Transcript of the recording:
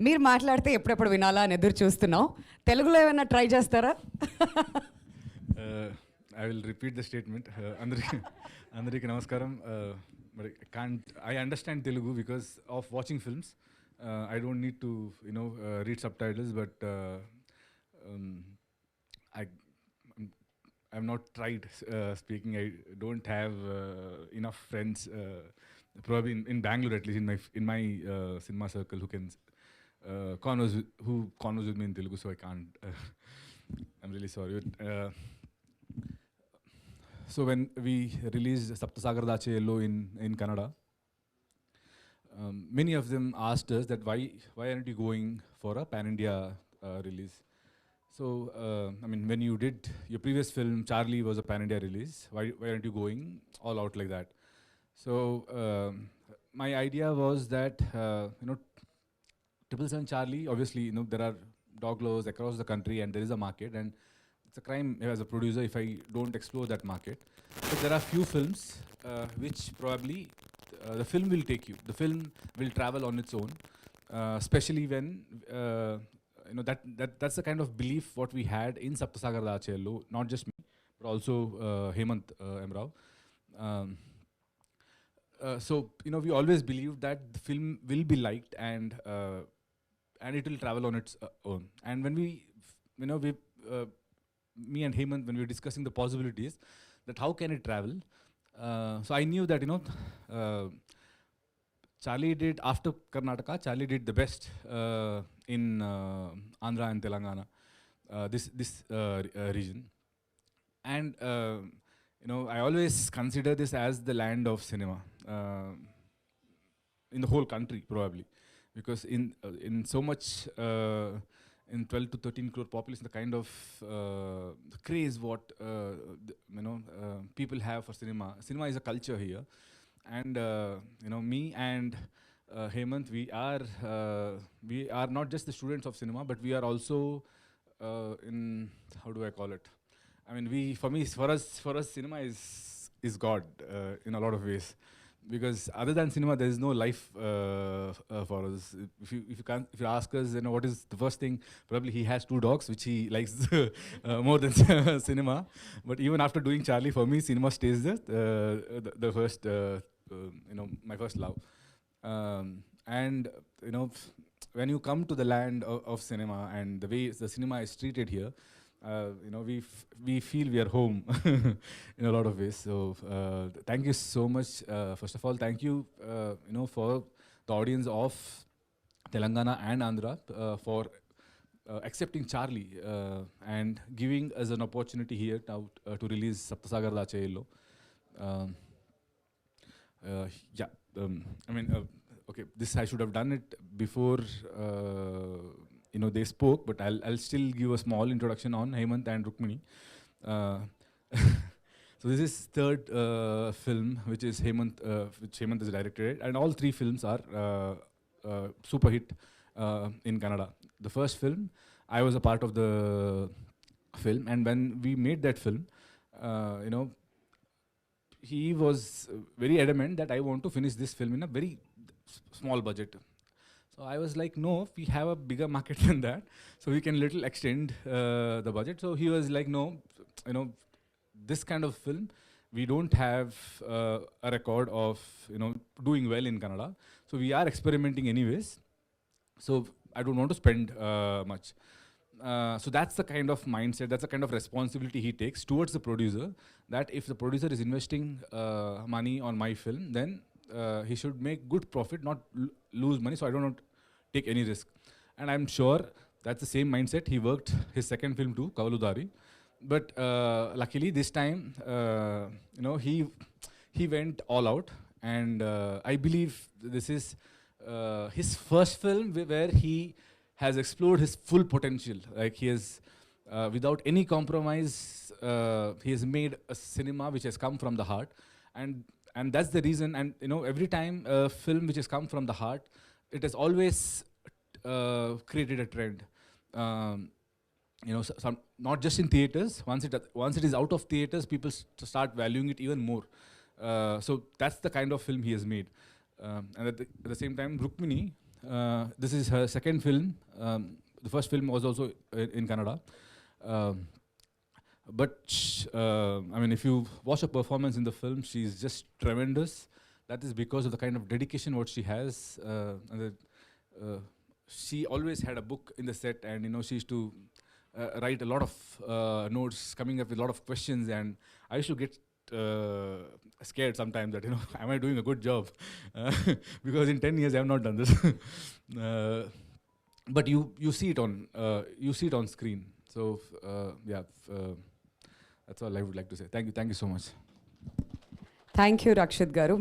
మీరు మాట్లాడితే ఎప్పుడెప్పుడు వినాలా అని ఎదురు చూస్తున్నాం. తెలుగులో ఏమైనా ట్రై చేస్తారా? I will repeat the statement. Andariki namaskaram. But I understand Telugu because of watching films. I don't need to, read subtitles. But I've not tried speaking. I don't have enough friends. Probably in Bangalore, at least in my cinema circle, who can converse with me in Telugu. So I can't. I'm really sorry. So when we released Saptasagar Dacheyallo in Kannada, many of them asked us that why aren't you going for a pan-India release? So when you did your previous film, Charlie was a pan-India release. Why aren't you going all out like that? So my idea was that Triple Seven Charlie, obviously, there are dog lovers across the country and there is a market, and it's a crime as a producer if I don't explore that market. But there are few films which probably the film will take you. The film will travel on its own, especially when that's the kind of belief what we had in Saptasagar Dacheyallo, not just me, but also Hemant Emrao. So we always believed that the film will be liked and it will travel on its own. And when me and Hemant, when we were discussing the possibilities, that how can it travel, so I knew that Charlie did, after Karnataka, Charlie did the best in Andhra and Telangana, this region. And I always consider this as the land of cinema in the whole country, probably, because in so much in 12 to 13 crore population, the kind of craze what people have for cinema. Cinema is a culture here, and me and Hemant, we are not just the students of cinema, but we are also in, how do I call it? For us, cinema is God in a lot of ways. Because other than cinema, there is no life for us. If you ask us, what is the first thing? Probably he has 2 dogs, which he likes more than cinema. But even after doing Charlie, for me, cinema stays the first, my first love. And when you come to the land of cinema and the way the cinema is treated here, we feel we are home in a lot of ways. So thank you so much. First of all, thank you, for the audience of Telangana and Andhra for accepting Charlie and giving us an opportunity here now to release Saptasagar Dacheyallo. Okay, this I should have done it before they spoke, but I'll still give a small introduction on Hemant and Rukmini. So this is third film which Hemant has directed, and all 3 films are super hit in Kannada. The first film, I was a part of the film, and when we made that film, he was very adamant that I want to finish this film in a very small budget. So I was like, no, we have a bigger market than that, so we can little extend the budget. So he was like, no, this kind of film, we don't have a record of doing well in Kannada. So we are experimenting anyways. So I don't want to spend much. So that's the kind of mindset, that's the kind of responsibility he takes towards the producer, that if the producer is investing money on my film, then he should make good profit, not lose money, so I don't want to take any risk. And I'm sure that's the same mindset he worked his second film too, Kavaludari. But luckily this time, he went all out, and I believe this is his first film where he has explored his full potential. Like he has, without any compromise, he has made a cinema which has come from the heart, and that's the reason. And every time a film which has come from the heart, it has always created a trend. Not just in theaters. Once it is out of theaters, people start valuing it even more. So that's the kind of film he has made. And at the same time, Rukmini, This is her second film. The first film was also in Kannada. I mean, if you watch her performance in the film, she's just tremendous. That is because of the kind of dedication what she has. She always had a book in the set, and she used to write a lot of notes, coming up with a lot of questions, and I used to get scared sometimes that am I doing a good job? Because in 10 years I have not done this. But you see it on screen. So that's all I would like to say. Thank you so much. Thank you Rakshit గారు.